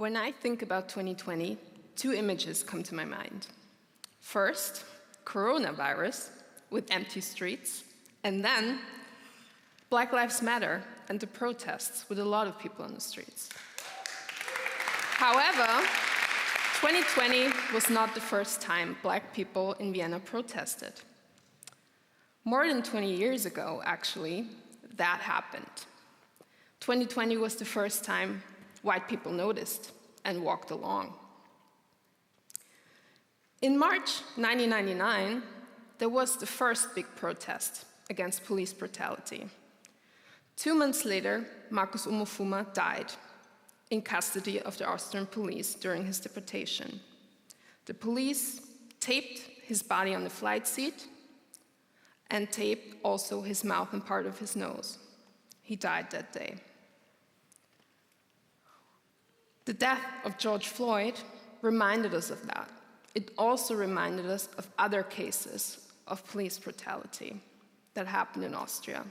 When I think about 2020, two images come to my mind. First, coronavirus with empty streets, and then Black Lives Matter and the protests with a lot of people on the streets. However, 2020 was not the first time Black people in Vienna protested. More than 20 years ago, actually, that happened. 2020 was the first time white people noticed and walked along. In March 1999, there was the first big protest against police brutality. 2 months later, Markus Umofuma died in custody of the Austrian police during his deportation. The police taped his body on the flight seat and taped also his mouth and part of his nose. He died that day. The death of George Floyd reminded us of that. It also reminded us of other cases of police brutality that happened in Austria.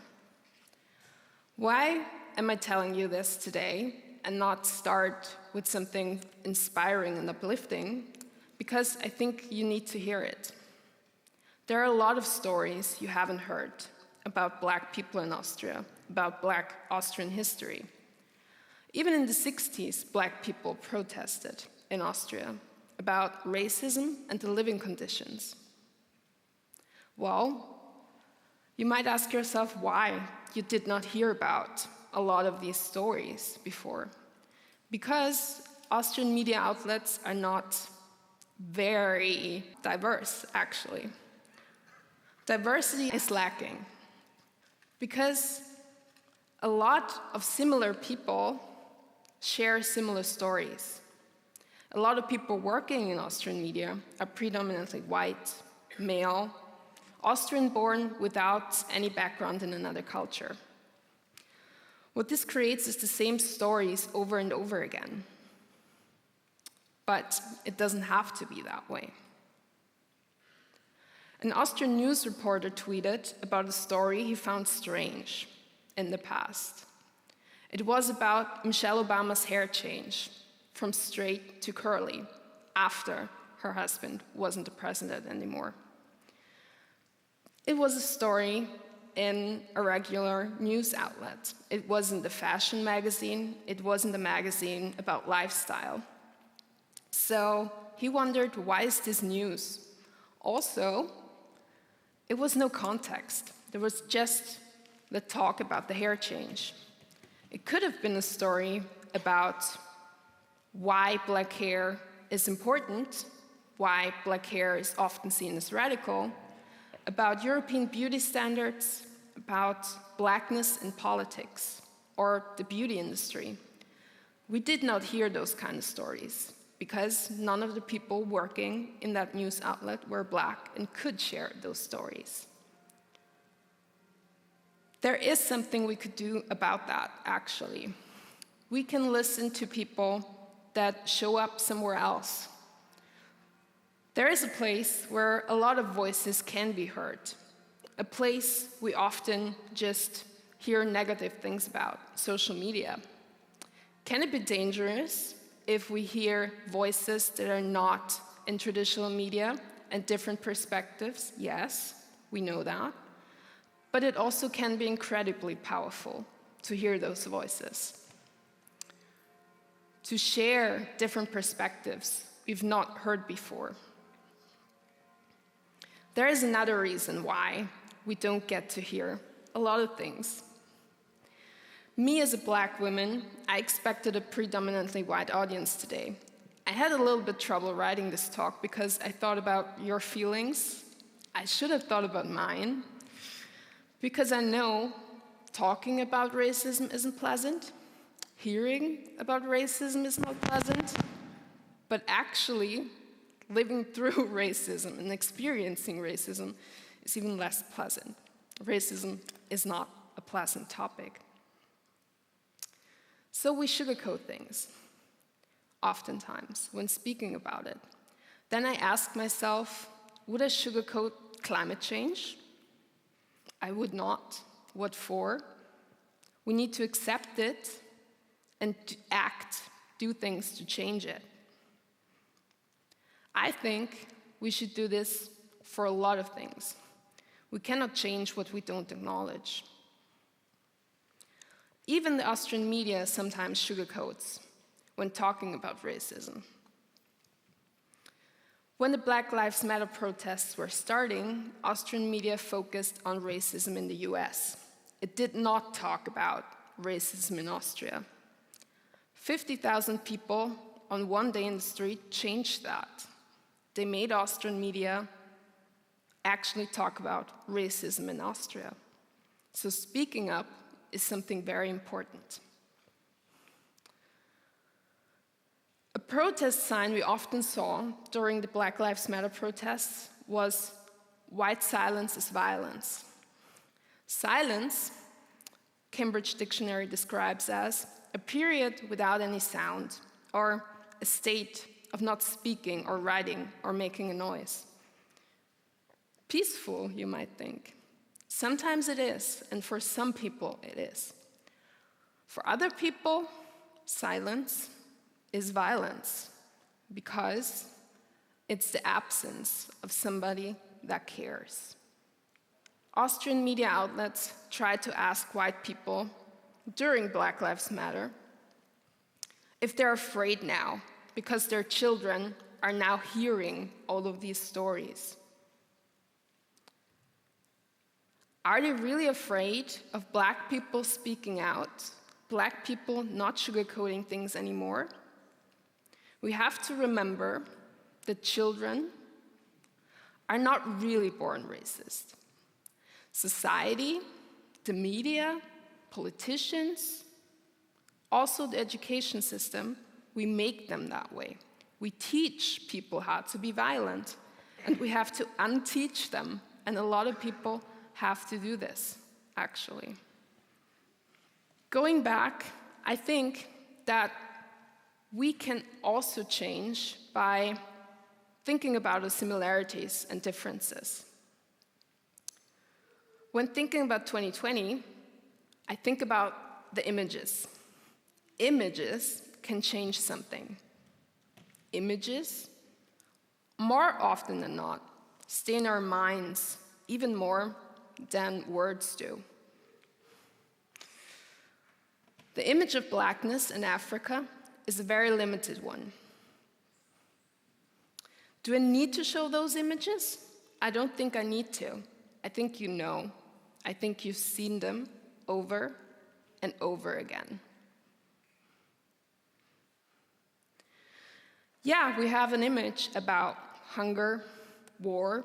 Why am I telling you this today and not start with something inspiring and uplifting? Because I think you need to hear it. There are a lot of stories you haven't heard about Black people in Austria, about Black Austrian history. Even in the 60s, Black people protested in Austria about racism and the living conditions. Well, you might ask yourself why you did not hear about a lot of these stories before. Because Austrian media outlets are not very diverse, actually. Diversity is lacking because a lot of similar people share similar stories. A lot of people working in Austrian media are predominantly white, male, Austrian-born without any background in another culture. What this creates is the same stories over and over again. But it doesn't have to be that way. An Austrian news reporter tweeted about a story he found strange in the past. It was about Michelle Obama's hair change from straight to curly after her husband wasn't the president anymore. It was a story in a regular news outlet. It wasn't a fashion magazine. It wasn't a magazine about lifestyle. So he wondered, why is this news? Also, it was no context. There was just the talk about the hair change. It could have been a story about why black hair is important, why black hair is often seen as radical, about European beauty standards, about blackness in politics, or the beauty industry. We did not hear those kind of stories because none of the people working in that news outlet were black and could share those stories. There is something we could do about that, actually. We can listen to people that show up somewhere else. There is a place where a lot of voices can be heard, a place we often just hear negative things about, social media. Can it be dangerous if we hear voices that are not in traditional media and different perspectives? Yes, we know that. But it also can be incredibly powerful to hear those voices, to share different perspectives we've not heard before. There is another reason why we don't get to hear a lot of things. Me as a black woman, I expected a predominantly white audience today. I had a little bit trouble writing this talk because I thought about your feelings. I should have thought about mine, because I know talking about racism isn't pleasant, hearing about racism is not pleasant, but actually living through racism and experiencing racism is even less pleasant. Racism is not a pleasant topic. So we sugarcoat things, oftentimes, when speaking about it. Then I ask myself, would I sugarcoat climate change? I would not. What for? We need to accept it and to act do things to change it. I think we should do this for a lot of things. We cannot change what we don't acknowledge. Even the Austrian media sometimes sugarcoats when talking about racism. When the Black Lives Matter protests were starting, Austrian media focused on racism in the US. It did not talk about racism in Austria. 50,000 people on one day in the street changed that. They made Austrian media actually talk about racism in Austria. So speaking up is something very important. A protest sign we often saw during the Black Lives Matter protests was "White silence is violence." Silence, Cambridge Dictionary describes as a period without any sound, or a state of not speaking or writing or making a noise. Peaceful, you might think. Sometimes it is, and for some people it is. For other people, silence is violence, because it's the absence of somebody that cares. Austrian media outlets tried to ask white people during Black Lives Matter if they're afraid now because their children are now hearing all of these stories. Are they really afraid of Black people speaking out, Black people not sugarcoating things anymore? We have to remember that children are not really born racist. Society, the media, politicians, also the education system, we make them that way. We teach people how to be violent, and we have to unteach them, and a lot of people have to do this, actually. Going back, I think that we can also change by thinking about the similarities and differences. When thinking about 2020, I think about the images. Images can change something. Images, more often than not, stay in our minds even more than words do. The image of blackness in Africa is a very limited one. Do I need to show those images? I don't think I need to. I think you know. I think you've seen them over and over again. Yeah, we have an image about hunger, war,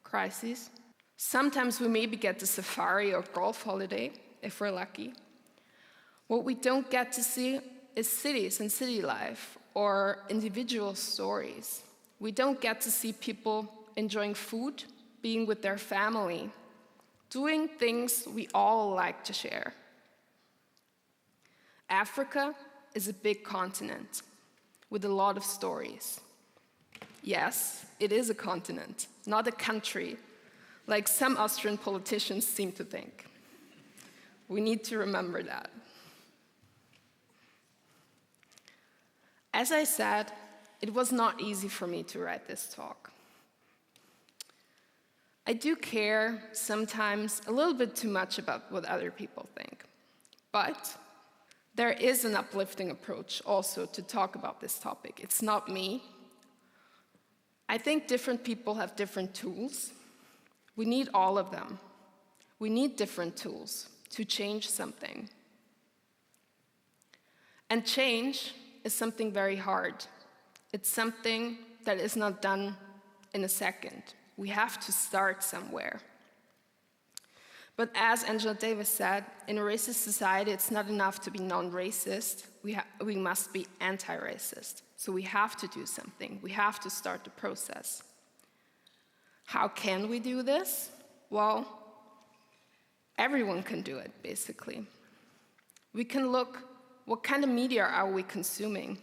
crises. Sometimes we maybe get the safari or golf holiday, if we're lucky. What we don't get to see is cities and city life or individual stories. We don't get to see people enjoying food, being with their family, doing things we all like to share. Africa is a big continent with a lot of stories. Yes, it is a continent, not a country, like some Austrian politicians seem to think. We need to remember that. As I said, it was not easy for me to write this talk. I do care sometimes a little bit too much about what other people think, but there is an uplifting approach also to talk about this topic. It's not me. I think different people have different tools. We need all of them. We need different tools to change something. And change is something very hard. It's something that is not done in a second. We have to start somewhere. But as Angela Davis said, in a racist society, it's not enough to be non-racist. We must be anti-racist. So we have to do something. We have to start the process. How can we do this? Well, everyone can do it, basically. We can look, what kind of media are we consuming?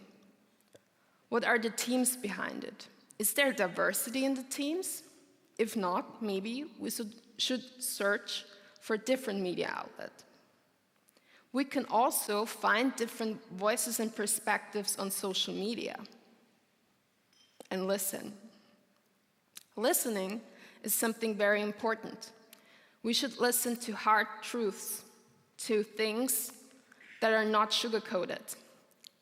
What are the teams behind it? Is there diversity in the teams? If not, maybe we should search for a different media outlet. we can also find different voices and perspectives on social media and listen. Listening is something very important. We should listen to hard truths, to things that are not sugar-coated,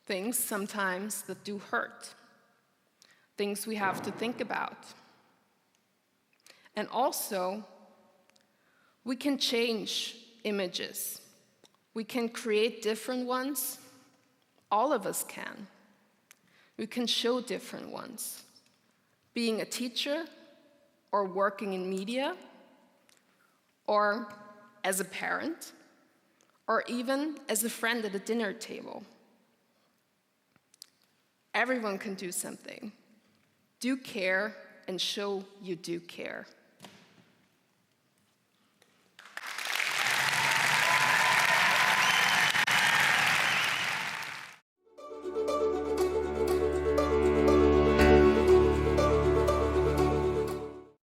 things sometimes that do hurt, things we have to think about. And also, we can change images. We can create different ones. All of us can. We can show different ones. Being a teacher, or working in media, or as a parent, or even as a friend at a dinner table. Everyone can do something. Do care and show you do care.